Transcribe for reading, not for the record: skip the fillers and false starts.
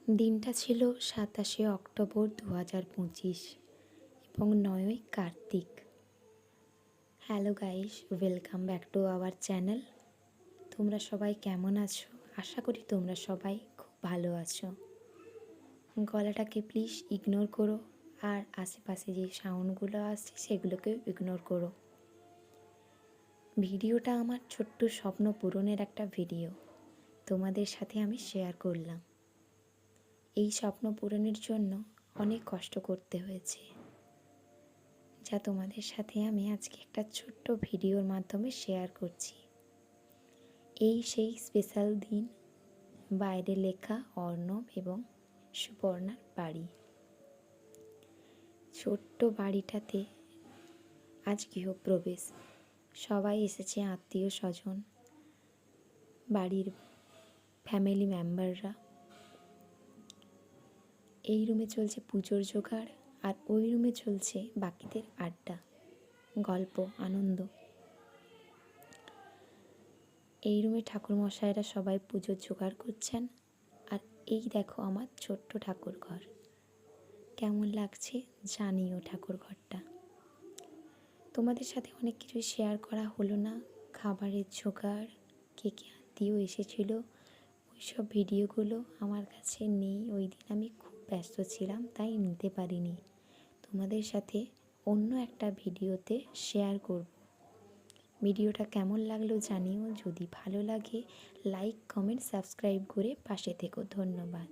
দিনটা ছিল 27 অক্টোবর 2025 এবং 9ই Kartik. Hello guys, welcome back to our channel. তোমরা সবাই কেমন আছো? আশা করি তোমরা সবাই খুব ভালো আছো। গলাটাকে প্লিজ ইগনোর করো, আর আশেপাশে যে সাউন্ডগুলো আসছে সেগুলোকেও ইগনোর করো। ভিডিওটা আমার ছোট্ট স্বপ্ন পূরণের একটা ভিডিও তোমাদের সাথে আমি শেয়ার করলাম। এই স্বপ্ন পূরণের জন্য অনেক কষ্ট করতে হয়েছে, যা তোমাদের সাথে আমি আজকে একটা ছোট্ট ভিডিওর মাধ্যমে শেয়ার করছি। এই সেই স্পেশাল দিন, বাইরে লেখা অর্ণব এবং সুপর্ণার বাড়ি। ছোট্ট বাড়িটাতে আজ গৃহপ্রবেশ। সবাই এসেছে, আত্মীয় স্বজন, বাড়ির ফ্যামিলি মেম্বাররা। এই রুমে চলছে পুজোর জোগাড়, আর ওই রুমে চলছে বাকিদের আড্ডা, গল্প, আনন্দ। এই রুমে ঠাকুরমশাইরা সবাই পুজোর জোগাড় করছেন। আর এই দেখো আমার ছোট্ট ঠাকুর ঘর। কেমন লাগছে জানিও ঠাকুর ঘরটা। তোমাদের সাথে অনেক কিছু শেয়ার করা হলো না। খাবারের জোগাড়, কে কে আত্মীয় এসেছিল, ওইসব ভিডিওগুলো আমার কাছে নেই। ওই দিন আমি খুব ব্যস্ত ছিলাম, তাই নিতে পারিনি। তোমাদের সাথে অন্য একটা ভিডিওতে শেয়ার করব। ভিডিওটা কেমন লাগলো জানিও। যদি ভালো লাগে লাইক, কমেন্ট, সাবস্ক্রাইব করে পাশে থেকো। ধন্যবাদ।